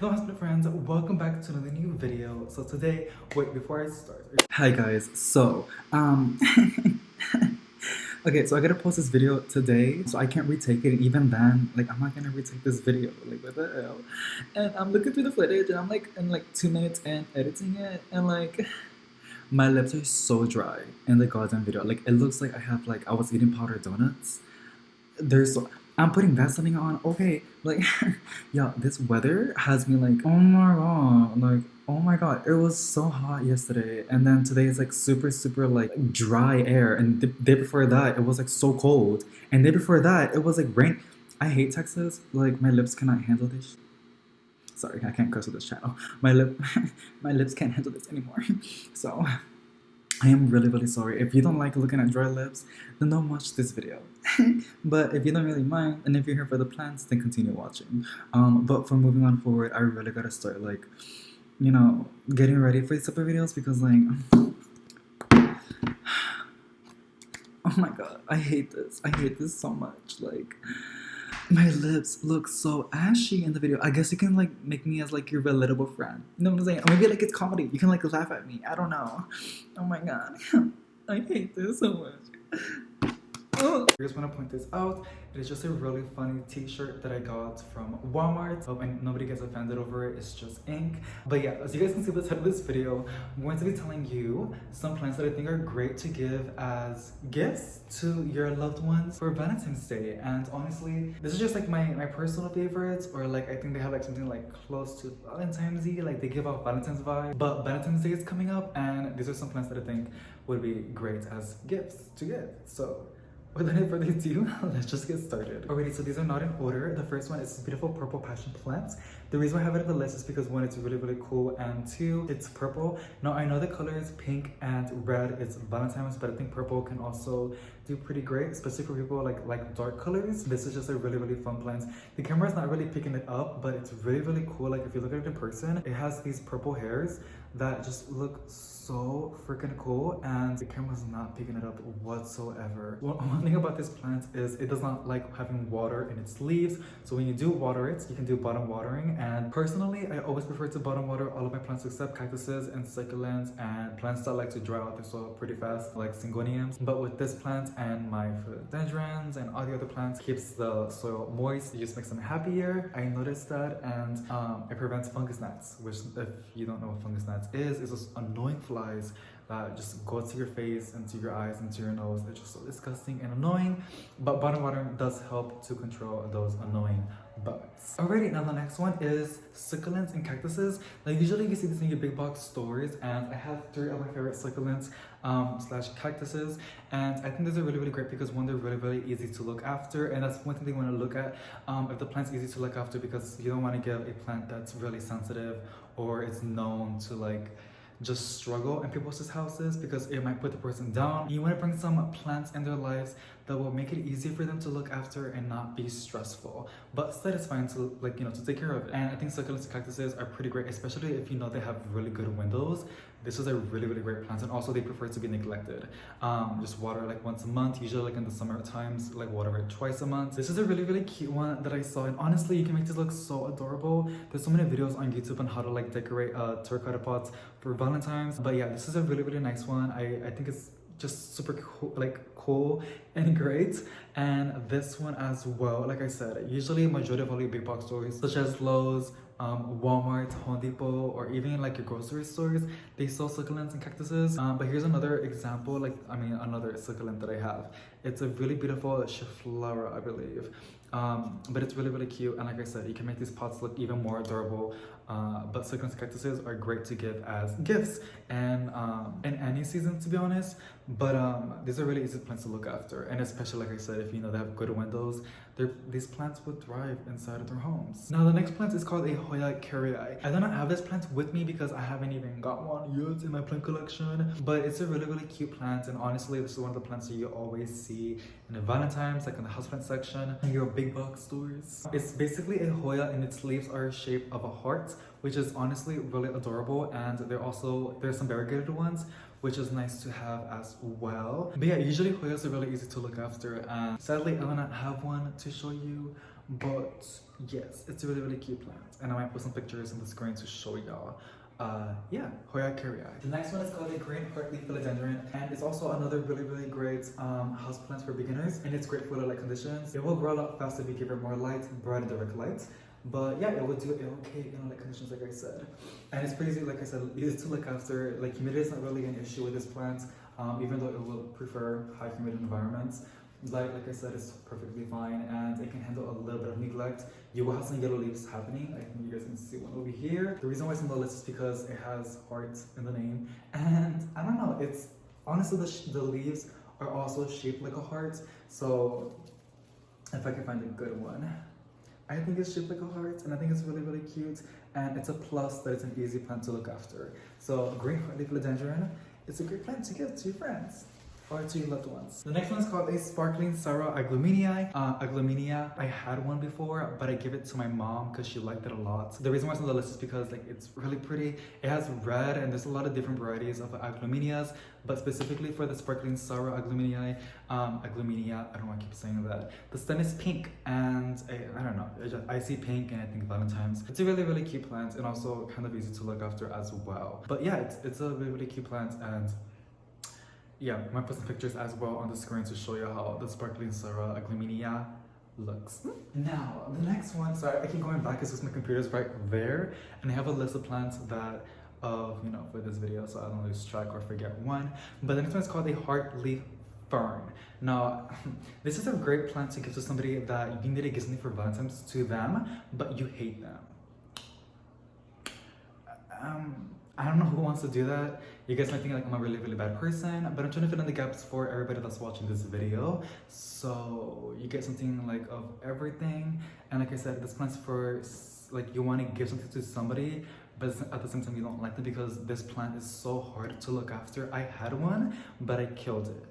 Hello houseplants friends, welcome back to another new video. So today, wait, before I start. Hi guys, so okay, so I gotta post this video today, so I can't retake it, and even then, like, I'm not gonna retake this video, like, what the hell? And I'm looking through the footage, and I'm like, in like 2 minutes in editing it, and like, my lips are so dry in the goddamn video. Like, it looks like I was eating powdered donuts. I'm putting Vaseline on. Okay, like, yeah, this weather has me like, oh my god, it was so hot yesterday, and then today is like super like dry air, and the day before that it was like so cold, and the day before that it was like rain. I hate Texas. Like, my lips cannot handle this. Sorry, I can't curse with this channel. My lips can't handle this anymore. So I am really sorry. If you don't like looking at dry lips, then don't watch this video. But if you don't really mind, and if you're here for the plants, then continue watching. But for moving on forward, I really gotta start, like, you know, getting ready for these type of videos, because like, oh my god, I hate this. I hate this so much. Like, my lips look so ashy in the video. I guess you can like make me as like your relatable friend. You know what I'm saying? Or maybe like it's comedy. You can like laugh at me. I don't know. Oh my god. I hate this so much. I just want to point this out. It is just a really funny t-shirt that I got from Walmart. And nobody gets offended over it. It's just ink. But yeah, as you guys can see at the title of this video, I'm going to be telling you some plants that I think are great to give as gifts to your loved ones for Valentine's Day. And honestly, this is just like my personal favorites, or like I think they have like something like close to Valentine's-y. Like, they give off Valentine's vibe. But Valentine's Day is coming up, and these are some plants that I think would be great as gifts to give. So without any further ado, let's just get started. Alrighty, so these are not in order. The first one is this beautiful purple passion plant. The reason why I have it on the list is because one, it's really cool, and two, it's purple. Now, I know the colors pink and red is Valentine's, but I think purple can also do pretty great, especially for people like dark colors. This is just a really fun plant. The camera is not really picking it up, but it's really cool. Like, if you look at it in person, it has these purple hairs that just look so freaking cool, and the camera's not picking it up whatsoever. Well, one thing about this plant is it does not like having water in its leaves, so when you do water it, you can do bottom watering. And personally, I always prefer to bottom water all of my plants except cactuses and succulents and plants that like to dry out their soil pretty fast, like syngoniums. But with this plant and my philodendrons and all the other plants, keeps the soil moist. It just makes them happier. I noticed that, and it prevents fungus gnats, which, if you don't know what fungus gnats is, it's just annoying flies that just go to your face and to your eyes and to your nose. It's just so disgusting and annoying, but bottom watering does help to control those annoying bugs. Alrighty, now the next one is succulents and cactuses. Now, usually you see this in your big box stores, and I have 3 of my favorite succulents slash cactuses, and I think these are really great because one, they're really easy to look after, and that's one thing they want to look at. If the plant's easy to look after, because you don't want to give a plant that's really sensitive or it's known to like just struggle in people's houses, because it might put the person down. You want to bring some plants in their lives that will make it easy for them to look after and not be stressful, but satisfying to, like, you know, to take care of it. And I think succulents and cactuses are pretty great, especially if you know they have really good windows. This is a really great plant, and also they prefer to be neglected. Just water like once a month, usually like in the summer times, like water it twice a month. This is a really cute one that I saw, and honestly, you can make this look so adorable. There's so many videos on YouTube on how to like decorate terracotta pots for Valentine's. But yeah, this is a really nice one. I think it's just super cool and great. And this one as well, like I said, usually majority of all your big box stores such as Lowe's, Walmart, Home Depot, or even like your grocery stores, they sell succulents and cactuses. But here's another example, like, I mean, another succulent that I have. It's a really beautiful Chiflora, I believe. But it's really cute, and like I said, you can make these pots look even more adorable. But succulents and cactuses are great to give as gifts, and in any season, to be honest. But these are really easy plants to look after, and especially, like I said, if you know they have good windows, these plants would thrive inside of their homes. Now, the next plant is called a Hoya. I do not have this plant with me because I haven't even got one yet in my plant collection, but it's a really cute plant, and honestly, this is one of the plants that you always see in the Valentines, like in the houseplant section in your big box stores. It's basically a Hoya, and its leaves are shaped of a heart, which is honestly really adorable. And there's some variegated ones, which is nice to have as well. But yeah, usually Hoyas are really easy to look after, and sadly I do not have one to show you, But yes, it's a really cute plant, and I might put some pictures on the screen to show y'all. Yeah, Hoya. The next one is called a green heartleaf philodendron, and it's also another really great house plant for beginners, and it's great for low light conditions. It will grow a lot faster if you give it more light, bright and direct light. But yeah, it will do okay in light conditions, like I said. And it's pretty easy, like I said, easy to look after. Like humidity is not really an issue with this plant, even though it will prefer high humid environments. Like I said, it's perfectly fine, and it can handle a little bit of neglect. You will have some yellow leaves happening. I think you guys can see one over here. The reason why it's on the list is because it has hearts in the name, and I don't know, it's honestly the leaves are also shaped like a heart. So if I can find a good one, I think it's shaped like a heart, and I think it's really cute, and it's a plus that it's an easy plant to look after. So green heartleaf philodendron, it's a great plant to give to your friends or to your loved ones. The next one is called a sparkling Sarah aglaumenia. I had one before, but I gave it to my mom because she liked it a lot. The reason why it's on the list is because like it's really pretty. It has red, and there's a lot of different varieties of aglaumenias, but specifically for the sparkling Sarah aglaumenia, I don't know why I keep saying that. The stem is pink, and I don't know, I see pink and I think Valentines. It's a really cute plant, and also kind of easy to look after as well. But yeah, it's a really cute plant, and yeah, I might put some pictures as well on the screen to show you how the sparkling Sarah aglaumenia looks. Now, the next one, sorry, I keep going back, it's just my computer's right there, and I have a list of plants that, for this video, so I don't lose track or forget one. But the next one is called a heartleaf fern. Now, this is a great plant to give to somebody that you need to give something for Valentine's to them, but you hate them. I don't know who wants to do that. You guys might think like I'm a really bad person, but I'm trying to fill in the gaps for everybody that's watching this video. So you get something like of everything. And like I said, this plant's for like you want to give something to somebody, but at the same time you don't like them because this plant is so hard to look after. I had one, but I killed it.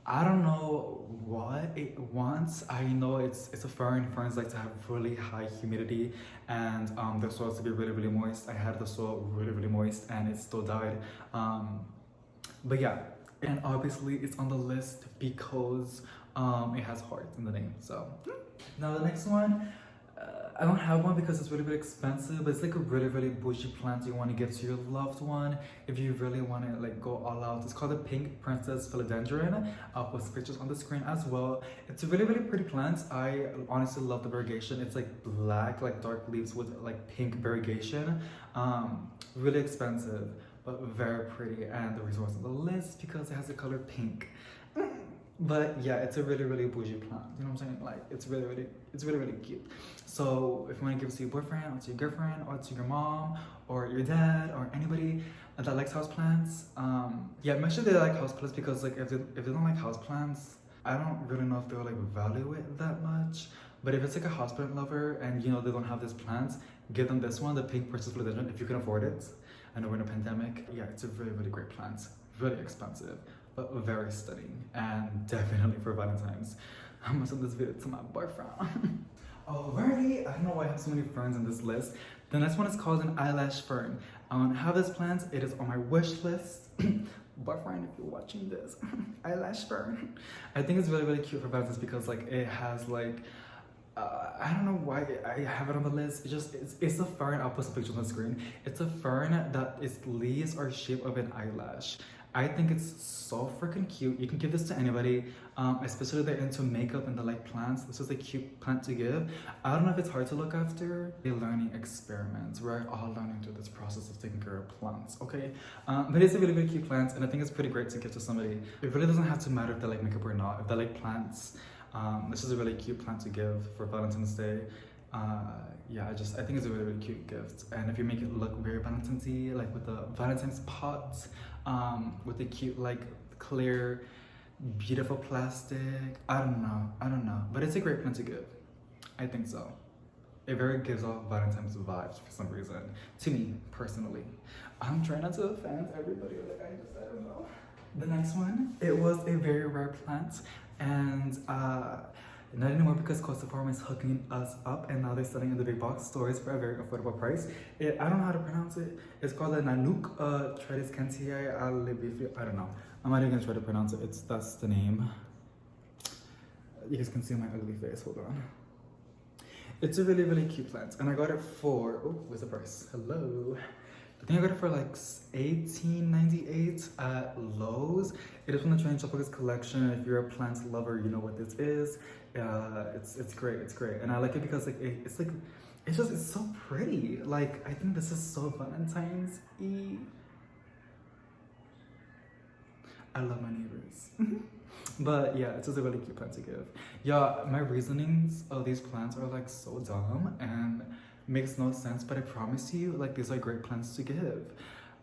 I don't know what it wants. I know it's a fern. Ferns like to have really high humidity, and the soil to be really moist. I had the soil really moist, and it still died. But yeah, and obviously it's on the list because it has hearts in the name. So now the next one, I don't have one because it's really expensive, but it's like a really bougie plant you want to give to your loved one if you really want to like go all out. It's called the pink princess philodendron. I'll post pictures on the screen as well. It's a really pretty plant. I honestly love the variegation. It's like black, like dark leaves with like pink variegation. Really expensive, but very pretty, and the reason why it's on the list is because it has the color pink. But yeah, it's a really bougie plant. You know what I'm saying? Like it's really cute. So if you want to give it to your boyfriend or to your girlfriend or to your mom or your dad or anybody that likes houseplants, yeah, make sure they like houseplants, because like if they don't like houseplants, I don't really know if they'll like value it that much. But if it's like a houseplant lover and they don't have this plant, give them this one, the pink princess philodendron, if you can afford it. I know we're in a pandemic. Yeah, it's a really great plant. Really expensive, but very stunning, and definitely for Valentine's. I'm gonna send this video to my boyfriend. Alrighty, I don't know why I have so many ferns on this list. The next one is called an eyelash fern. I want to have this plant. It is on my wish list. Boyfriend, if you're watching this, eyelash fern. I think it's really cute for Valentine's because like it has like I don't know why I have it on the list. It's a fern. I'll put some pictures on the screen. It's a fern that its leaves are shaped of an eyelash. I think it's so freaking cute. You can give this to anybody, especially if they're into makeup and they like plants. This is a cute plant to give. I don't know if it's hard to look after. A learning experiment. We're all learning through this process of taking care of plants, okay? But it's a really cute plant, and I think it's pretty great to give to somebody. It really doesn't have to matter if they like makeup or not. If they like plants, this is a really cute plant to give for Valentine's Day. Yeah, I think it's a really cute gift. And if you make it look very Valentine-y, like with the Valentine's pot, with the cute like clear beautiful plastic, I don't know, but it's a great plant to give. I think so. It very gives off Valentine's vibes for some reason, to me personally. I'm trying not to offend everybody, like I don't know. The next one, it was a very rare plant, and not anymore because Costa Farm is hooking us up, and now they're selling in the big box stores for a very affordable price. I don't know how to pronounce it. It's called a Nanook Tradescantia Alibifio. I don't know. I'm not even gonna try to pronounce it. That's the name. You guys can see my ugly face. Hold on. It's a really, really cute plant. And I got it for, oh, where's the price? Hello. I think I got it for like $18.98 at Lowe's. It is from the Train Tropics collection. If you're a plant lover, you know what this is. It's great, it's great. And I like it because like it's so pretty. Like, I think this is so Valentine's-y. I love my neighbors. But yeah, it's just a really cute plant to give. Yeah, my reasonings of these plants are like so dumb and makes no sense, but I promise you, like, these are great plants to give.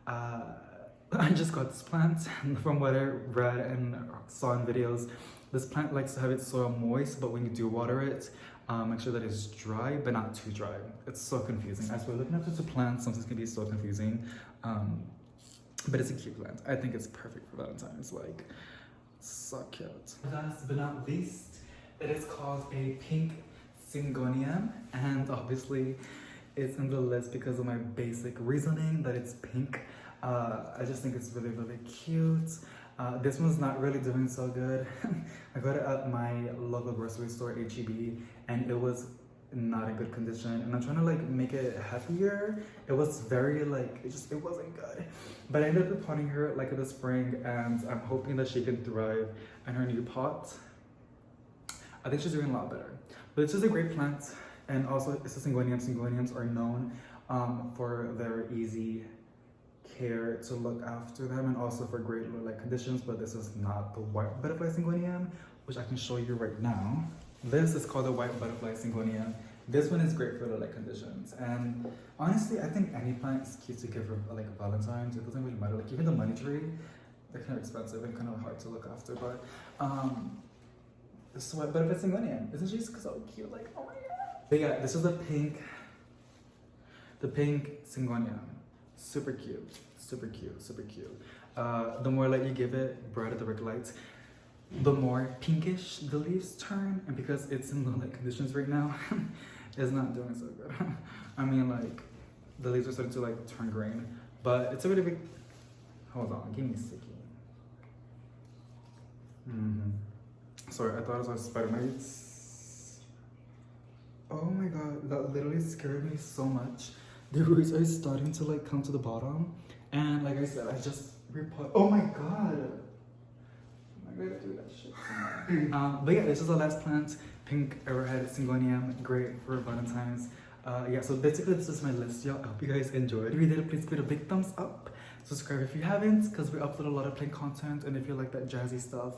I just got this plant, and from what I read and saw in videos, this plant likes to have its soil moist, but when you do water it, make sure that it's dry, but not too dry. It's so confusing. As we're looking up to plants, sometimes can be so confusing. But it's a cute plant. I think it's perfect for Valentine's. Like, so cute. Last but not least, it is called a pink Syngonium, and obviously it's in the list because of my basic reasoning that it's pink. I just think it's really, really cute. This one's not really doing so good. I got it at my local grocery store, HEB, and it was not in good condition, and I'm trying to like make it happier. It was very like, it wasn't good, but I ended up potting her like in the spring, and I'm hoping that she can thrive in her new pot. I think she's doing a lot better, but it's just a great plant. And also it's a Syngonium. Syngoniums are known for their easy care to look after them, and also for great like conditions. But this is not the white butterfly Syngonium, which I can show you right now. This is called the white butterfly Syngonium. This one is great for the like conditions, and honestly, I think any plant is cute to give for like Valentine's. It doesn't really matter. Like even the money tree, they're kind of expensive and kind of hard to look after. But this is white butterfly Syngonium. Isn't she so cute? Like, oh my god. But yeah, this is the pink Syngonium. Super cute, super cute, super cute. The more light you give it, brighter the red lights, the more pinkish the leaves turn, and because it's in the light conditions right now, it's not doing so good. I mean, like, the leaves are starting to like turn green, but it's a really big, hold on, give me a sticky. Sorry, I thought it was spider mites. Oh my god, that literally scared me so much. The roots are starting to like come to the bottom, and like I said, I just repot. Oh my god. I gotta do that shit. But yeah, this is the last plant, pink arrowhead Syngonium, great for Valentine's. Yeah, so basically this is my list, y'all. I hope you guys enjoyed. If you did, please give it a big thumbs up. Subscribe if you haven't, because we upload a lot of plant content, and if you like that jazzy stuff,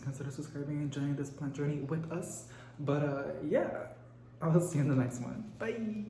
consider subscribing and joining this plant journey with us. But yeah, I'll see you in the next one. Bye.